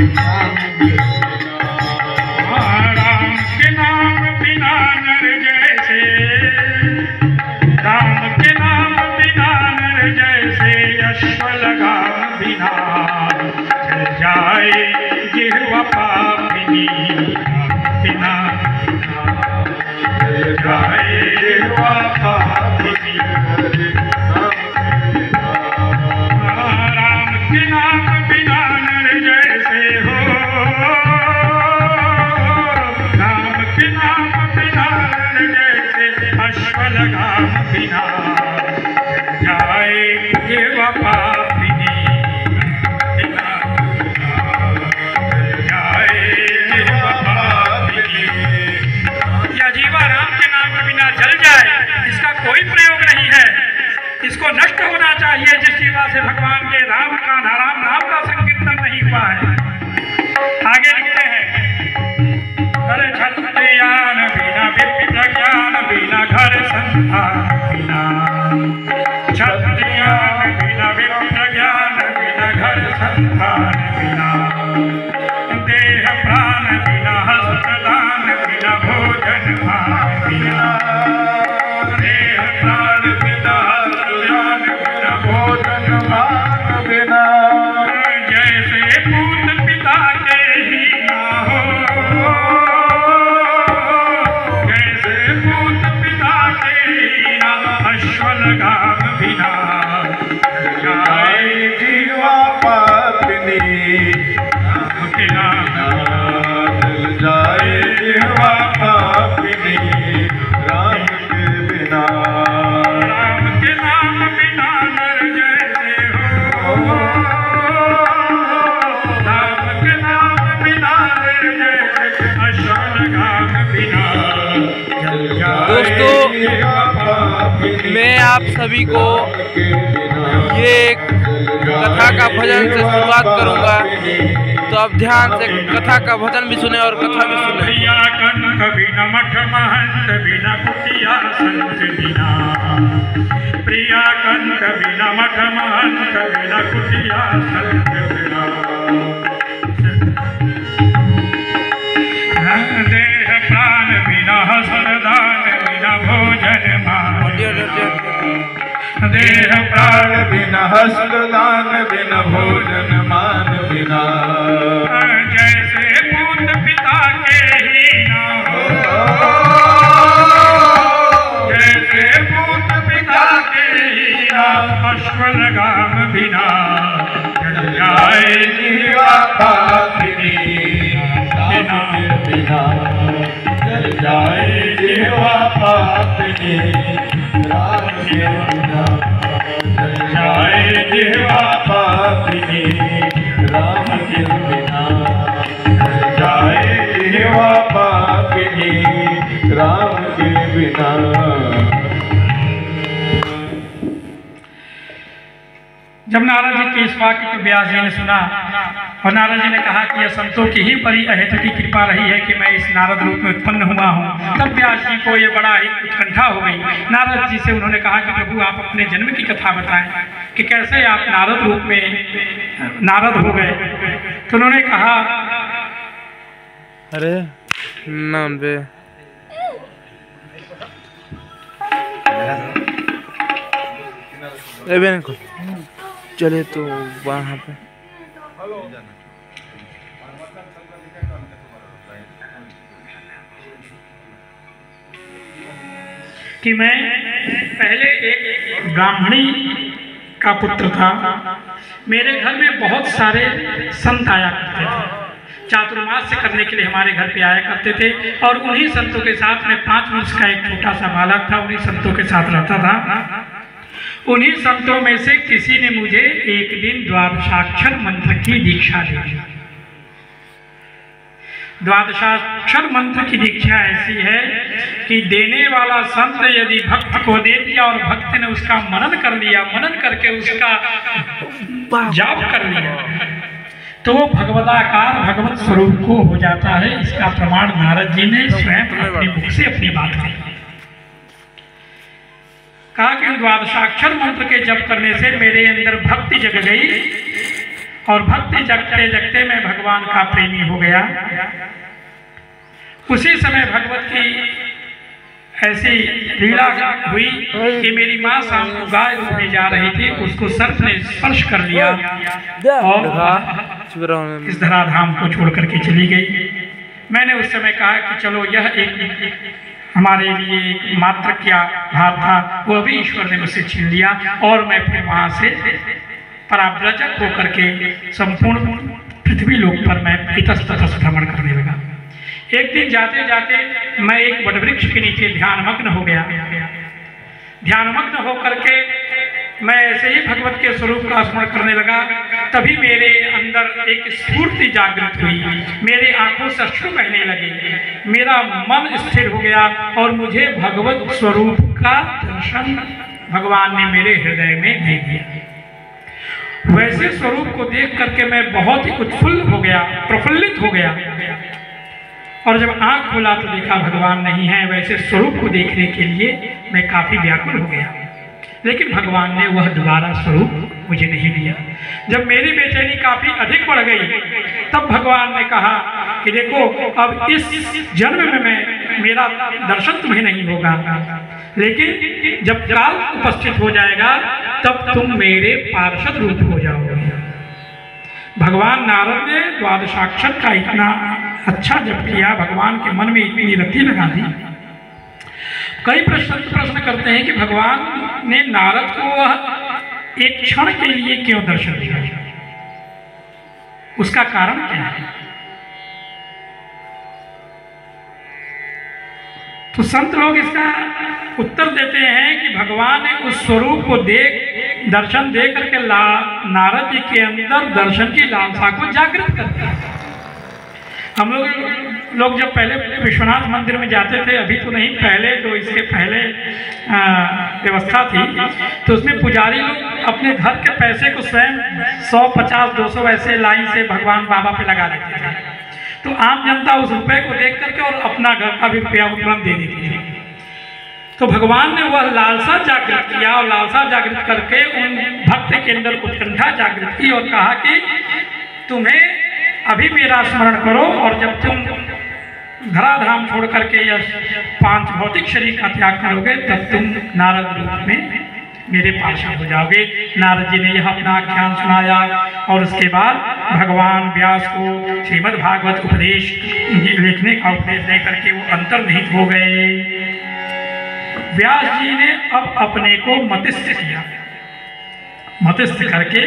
राम के नाम बिना नर जैसे, राम के नाम बिना नर जैसे, अश्वलगाम बिना चल जाए जिह्वा पापिनी, बिना चल जाए जिह्वा पापिनी। राम के नाम बिना नर जैसे हो, राम के नाम बिना नर जैसे, अश्वलगाम बिना चल जाए जिह्वा पापिनी, बिना चल जाए जिह्वा पापिनी। यह जीवा राम के नाम के बिना जल जाए, इसका कोई प्रयोग नहीं है, इसको नष्ट होना चाहिए। जिस जीवा से भगवान के राम का नाम का संकीर्तन नहीं हुआ है। आगे लिखते हैं, अरे क्षत्रियान बिना विप्र ज्ञान बिना घर संस्थान बिना, क्षत्रियान बिना विप्र ज्ञान बिना घर संस्थान बिना, देह प्राण बिना हस्तदान बिना भोजन मान बिना, देह प्राण बिना हस्तदान बिना भोजन मान बिना, जैसे पूत पिता के ही ना हो, जैसे पूत पिता के ही ना, अश्वलगाम बिना चल जाए जिह्वा पापिनी, राम के नाम चल जाए जिह्वा पापिनी, राम के बिना, राम के नाम बिना नर जैसे हो, राम के नाम बिना नर जैसे, अश्वलगाम बिना चल जाए दोस्तों, जिह्वा पापिनी। मैं आप सभी को ये कथा का भजन से शुरुआत करूंगा, तो आप ध्यान से कथा का भजन भी सुने और कथा भी सुने। प्रिया कंठ बिना मठ महंत बिना कुटिया संत बिना, प्रिया कंठ बिना मठ महंत बिना कुटिया संत बिना, देह प्राण बिना हस्तदान बिना भोजन मान, देह प्राण बिना हस्तदान बिना भोजन मान बिना, जैसे पूत पिता के ही ना हो, जैसे पूत पिता के ही ना, अश्वलगाम बिना चल जाए जिह्वा पापिनी, बिना बिना चल जाए जिह्वा पापिनी, राम के बिना चल जाए जिह्वा पापिनी, राम के बिना चल जाए जिह्वा पापिनी, राम के बिना। जब नारद जी के इस वाक्य को व्यास जी ने सुना और नारद जी ने कहा कि यह संतों की ही बड़ी अहेतुकी कृपा रही है कि मैं इस नारद रूप में उत्पन्न हुआ हूँ, तब व्यास जी को ये बड़ा ही उत्कंठा हो गई। नारद जी से उन्होंने कहा कि प्रभु आप अपने जन्म की कथा बताएं कि कैसे आप नारद रूप में नारद हो गए। तो उन्होंने कहा, अरे नाम पे चले तो वहाँ पे कि मैं पहले एक ब्राह्मणी का पुत्र था। मेरे घर में बहुत सारे संत आया करते थे, चातुर्मास्य करने के लिए हमारे घर पे आया करते थे और उन्हीं संतों के साथ में 5 वर्ष का एक छोटा सा बालक था, उन्हीं संतों के साथ रहता था। उन्हीं संतों में से किसी ने मुझे एक दिन द्वादशाक्षर मंत्र की दीक्षा दी। द्वादशाक्षर मंत्र की दीक्षा ऐसी है कि देने वाला संत यदि भक्त को दे दिया और भक्त ने उसका मनन कर लिया, मनन करके उसका जाप कर लिया, तो वो भगवदाकार भगवत स्वरूप को हो जाता है। इसका प्रमाण नारद जी ने स्वयं अपने मुख से अपनी बात कही। कहा कि द्वादशाक्षर मंत्र के जप करने से मेरे अंदर भक्ति जग गई और भक्ति जगते जगते मैं भगवान का प्रेमी हो गया। उसी समय भगवत की ऐसी लीला हुई कि मेरी माँ शाम को गाय दूहने जा रही थी, उसको सर्प ने स्पर्श कर लिया और इस धराधाम को छोड़ करके चली गई। मैंने उस समय कहा कि चलो यह एक हमारे लिए एक मात्र क्या भार था, वो भी ईश्वर ने मुझसे छीन लिया। और मैं फिर वहाँ से पराव्रजक होकर के संपूर्ण पृथ्वी लोक पर मैं इतस्ततः भ्रमण करने लगा। एक दिन जाते जाते मैं एक वटवृक्ष के नीचे ध्यानमग्न हो गया। ध्यानमग्न होकर के मैं ऐसे ही भगवत के स्वरूप का स्मरण करने लगा। तभी मेरे अंदर एक स्फूर्ति जागृत हुई, मेरे आंखों से अश्रु बहने लगे, मेरा मन स्थिर हो गया और मुझे भगवत स्वरूप का दर्शन भगवान ने मेरे हृदय में दे दिया। वैसे स्वरूप को देख करके मैं बहुत ही उत्फुल्ल हो गया, प्रफुल्लित हो गया। और जब आंख खोला तो देखा भगवान नहीं है। वैसे स्वरूप को देखने के लिए मैं काफी व्याकुल हो गया, लेकिन भगवान ने वह दोबारा स्वरूप मुझे नहीं दिया। जब मेरी बेचैनी काफी अधिक बढ़ गई तब भगवान ने कहा कि देखो अब इस जन्म में मेरा दर्शन तुम्हें नहीं होगा, लेकिन जब काल उपस्थित हो जाएगा तब तुम मेरे पार्षद रूप हो जाओगे। भगवान नारद ने द्वादशाक्षर का इतना अच्छा जप किया, भगवान के मन में इतनी रत्ती लगा दी। कई प्रश्न करते हैं कि भगवान ने नारद को वह एक क्षण के लिए क्यों दर्शन दिया, उसका कारण क्या है? तो संत लोग इसका उत्तर देते हैं कि भगवान ने उस स्वरूप को दर्शन दे करके नारद जी के अंदर दर्शन की लालसा को जागृत कर दिया। हम लोग जब पहले विश्वनाथ मंदिर में जाते थे, अभी तो नहीं, पहले जो इसके पहले व्यवस्था थी, तो उसमें पुजारी लोग अपने घर के पैसे को स्वयं 100, 50, 200 ऐसे लाइन से भगवान बाबा पे लगा देते थे। तो आम जनता उस रुपए को देख करके और अपना घर का भी रुपया तुरंत दे देती थी। तो भगवान ने वह लालसा जागृत किया और लालसा जागृत करके उन भक्त के अंदर उत्कंठा जागृत की और कहा कि तुम्हें अभी मेरा स्मरण करो, और जब तुम धराधाम छोड़ करके यह 5 भौतिक शरीर का त्याग करोगे तब तुम नारद रूप में मेरे पार्षद हो जाओगे। नारद जी ने यह अपना आख्यान सुनाया और उसके बाद भगवान व्यास को श्रीमद् भागवत उपदेश लिखने का उपदेश देकर के वो अंतर्निहित हो गए। व्यास जी ने अब अपने को मतिस्थ किया, मतिस्थ करके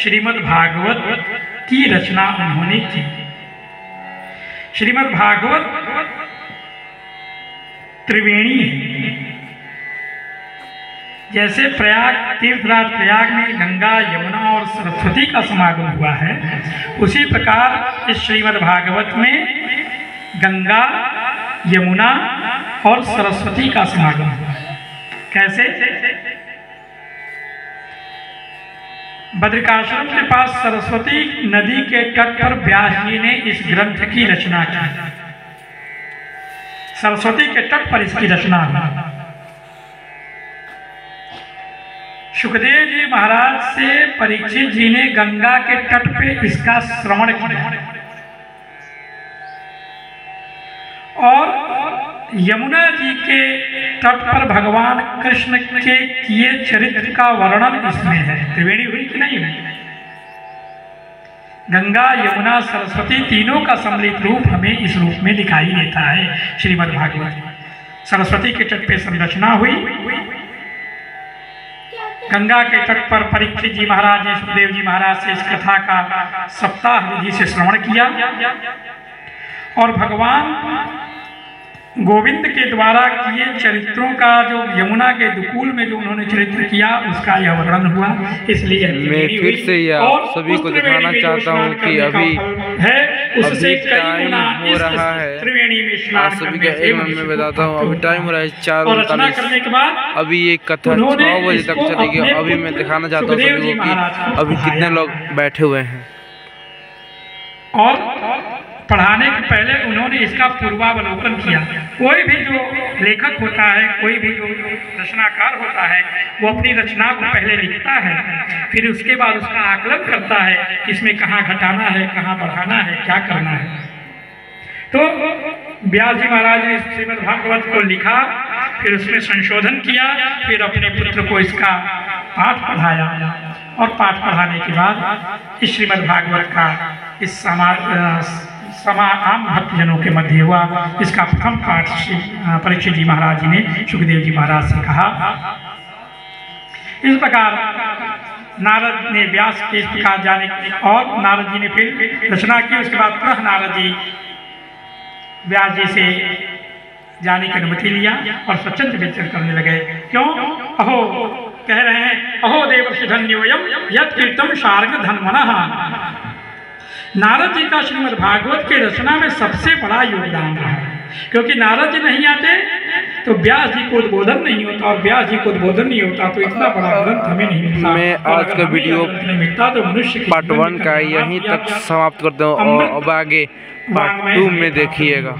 श्रीमद् भागवत की रचना उन्होंने की। श्रीमद् भागवत त्रिवेणी है। जैसे प्रयाग, तीर्थराज प्रयाग में गंगा, यमुना और सरस्वती का समागम हुआ है, उसी प्रकार इस श्रीमद् भागवत में गंगा, यमुना और सरस्वती का समागम हुआ है। कैसे? बद्रिकाश्रम के पास सरस्वती नदी के तट पर व्यास जी ने इस ग्रंथ की रचना की। सरस्वती के तट पर इसकी रचना हुई। सुखदेव जी महाराज से परीक्षित जी ने गंगा के तट पे इसका श्रवण किया और यमुना जी के तट पर भगवान कृष्ण के किए चरित्र का वर्णन इसमें है। त्रिवेणी हुई कि नहीं हुई? गंगा, यमुना, सरस्वती तीनों का सम्मिलित रूप हमें इस रूप में दिखाई देता है श्रीमद् भागवत। सरस्वती के तट पे संरचना हुई, गंगा के तट पर परीक्षित जी महाराज ने सुखदेव जी महाराज से इस कथा का सप्ताह विधि से श्रवण किया और भगवान गोविंद के द्वारा किए चरित्रों का जो यमुना के दुकूल में जो उन्होंने चरित्र किया उसका यह वर्णन हुआ। इसलिए मैं फिर से यह सभी को दिखाना चाहता हूँ कि अभी है उससे टाइम हो रहा है। त्रिवेणी में स्नान सभी का एक मिनट में बताता हूँ। अभी टाइम हो रहा है 4:39 करने के बाद अभी ये कथा 6 बजे तक चलेगी। अभी मैं दिखाना चाहता हूँ सभी को कि अभी कितने लोग बैठे हुए हैं। और पढ़ाने के पहले उन्होंने इसका पूर्वावलोकन किया। कोई भी जो लेखक होता है, कोई भी जो रचनाकार होता है, वो अपनी रचना को पहले लिखता है, फिर उसके बाद उसका आकलन करता है कि इसमें कहाँ घटाना है, कहाँ बढ़ाना है, क्या करना है। तो व्यास जी महाराज ने श्रीमद् भागवत को लिखा, फिर उसमें संशोधन किया, फिर अपने पुत्र को इसका पाठ पढ़ाया, और पाठ पढ़ाने के बाद इस श्रीमद् भागवत का इस आम भक्तजनों के मध्य हुआ। इसका प्रथम पाठ श्री परीक्षित जी महाराज जी ने सुखदेव जी महाराज से कहा। इस प्रकार नारद ने व्यास के इस प्रकार जाने, और नारद जी ने फिर रचना की। उसके बाद पुनः नारद जी व्यास जी से जाने की अनुमति लिया और स्वच्छंद विचरण करने लगे। क्यों? अहो, कह रहे हैं, अहो देवर्षि धन्योयम यत् कीर्तम शार्ग धन्वनः। नारद जी का श्रीमद् भागवत के रचना में सबसे बड़ा योगदान रहा है, क्योंकि नारद जी नहीं आते तो व्यास जी को उद्बोधन नहीं होता, और व्यास जी को उद्बोधन नहीं होता तो इतना बड़ा ग्रंथ हमें नहीं मिलता। मैं आज का वीडियो मिलता तो मनुष्य पार्ट 1 का यहीं तक समाप्त करता हूँ, और अब आगे पार्ट 2 में देखिएगा।